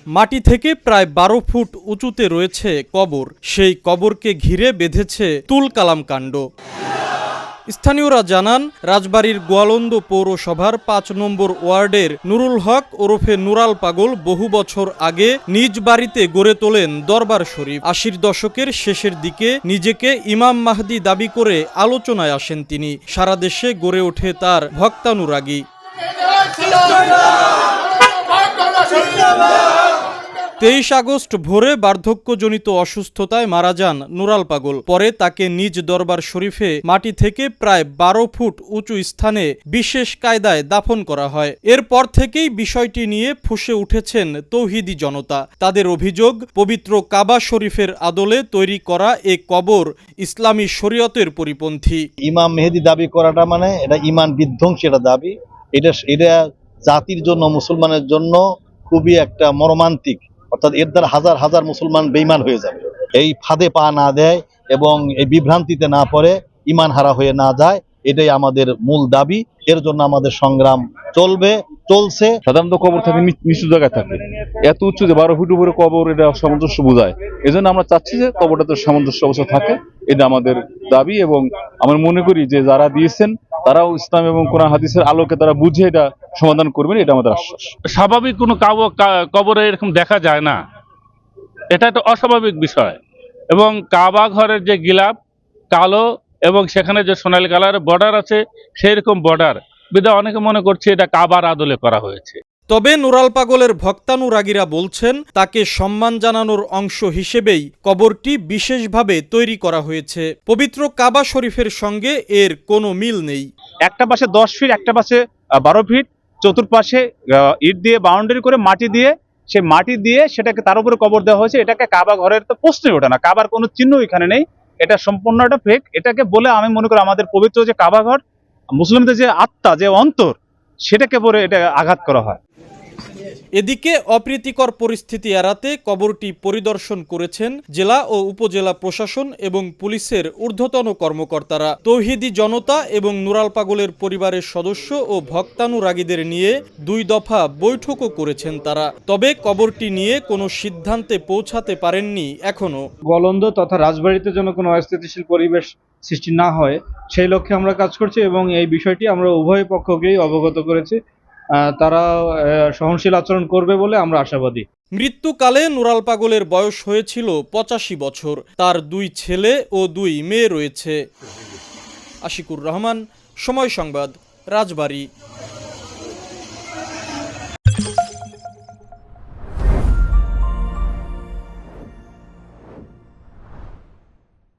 মাটি থেকে প্রায় ১২ ফুট উঁচুতে রয়েছে কবর। সেই কবরকে ঘিরে বেঁধেছে তুলকালাম কাণ্ড। স্থানীয়রা জানান, রাজবাড়ীর গোয়ালন্দ পৌরসভার ৫ নম্বর ওয়ার্ডের নুরুল হক ওরফে নুরাল পাগল বহু বছর আগে নিজ বাড়িতে গড়ে তোলেন দরবার শরীফ। ৮০ দশকের শেষের দিকে নিজেকে ইমাম মাহদি দাবি করে আলোচনায় আসেন তিনি। সারা দেশে গড়ে ওঠে তার ভক্তানুরাগী। ২৩ আগস্ট ভোরে বার্ধক্যজনিত অসুস্থতায় মারা যান নুরাল পাগল। পরে তাকে নিজ দরবার শরীফে মাটি থেকে প্রায় ১২ ফুট উঁচু স্থানে বিশেষ কায়দায় দাফন করা হয়। এরপর থেকেই বিষয়টি নিয়ে ফুঁসে উঠেছেন তৌহিদি জনতা। তাদের অভিযোগ, পবিত্র কাবা শরীফের আদলে তৈরি করা এ কবর ইসলামী শরীয়তের পরিপন্থী। ইমাম মেহেদি দাবি করাটা মানে এটা ঈমান বিধ্বংসী একটা দাবি। এটা জাতির জন্য, মুসলমানের জন্য খুবই একটা মর্মান্তিক, অর্থাৎ এর দ্বারা হাজার হাজার মুসলমান বেঈমান হয়ে যাবে। এই ফাঁদে পা না দেয় এবং এই বিভ্রান্তিতে না পড়ে, ঈমান হারা হয়ে না যায়, এটাই আমাদের মূল দাবি। এর জন্য আমাদের সংগ্রাম চলছে। সাধারণত কবর থাকে নিচু জায়গায় থাকে, এত উঁচু যে ১২ ফুট উপরে কবর, এটা সামঞ্জস্য বোঝায়। এই জন্য আমরা চাচ্ছি যে কবরটাতে সামঞ্জস্য অবস্থা থাকে, এটা আমাদের দাবি। এবং আমরা মনে করি যে যারা দিয়েছেন তারাও ইসলাম এবং কোরআন হাদিসের আলোকে তারা বুঝে এটা সমাধান করবেন, এটা আমাদের আশ্বাস। স্বাভাবিক কোনো কবরে এরকম দেখা যায় না, এটা একটা অস্বাভাবিক বিষয়। এবং কাবা ঘরের যে গিলাফ কালো এবং সেখানে যে সোনালী কালারের বর্ডার আছে, সেই রকম বর্ডার বিধায় অনেকে মনে করছে এটা কাবার আদলে করা হয়েছে। তবে নুরাল পাগলের ভক্তানুরাগীরা বলছেন, তাকে সম্মান জানানোর অংশ হিসেবেই কবরটি বিশেষভাবে তৈরি করা হয়েছে। পবিত্র কাবা শরীফের সঙ্গে এর কোনো মিল নেই। একটা পাশে ১০ ফিট, একটা পাশে ১২ ফিট, চতুর্পাশে ইট দিয়ে বাউন্ডারি করে মাটি দিয়ে সেটাকে তার উপরে কবর দেওয়া হয়েছে। এটাকে কাবা ঘরের তো প্রশ্নই ওঠে না, কাবার কোনো চিহ্ন এখানে নেই, এটা সম্পূর্ণ একটা ফেক। এটাকে বলে আমি মনে করি আমাদের পবিত্র যে কাবা ঘর, মুসলিমদের যে আত্মা, যে অন্তর, সেটাকে বলে এটা আঘাত করা হয়। এদিকে অপ্রীতিকর পরিস্থিতি এড়াতে কবরটি পরিদর্শন করেছেন জেলা ও উপজেলা প্রশাসন এবং পুলিশের ঊর্ধ্বতন কর্মকর্তারা। তৌহিদি জনতা এবং নুরাল পাগলের পরিবারের সদস্য ও ভক্তানুরাগীদের নিয়ে ২ দফা বৈঠকও করেছেন তারা। তবে কবরটি নিয়ে কোনো সিদ্ধান্তে পৌঁছাতে পারেননি এখনো। গোয়ালন্দ তথা রাজবাড়ীতে যেন কোনো অস্থিতিশীল পরিবেশ সৃষ্টি না হয়, সেই লক্ষ্যে আমরা কাজ করছি এবং এই বিষয়টি আমরা উভয় পক্ষকেই অবগত করেছি। তারা সহনশীল আচরণ করবে বলে আমরা আশাবাদী। মৃত্যুকালে নুরাল পাগলের বয়স হয়েছিল ৮৫ বছর। তার 2 ছেলে ও 2 মেয়ে রয়েছে। আশিকুর রহমান, সময় সংবাদ, রাজবাড়ী।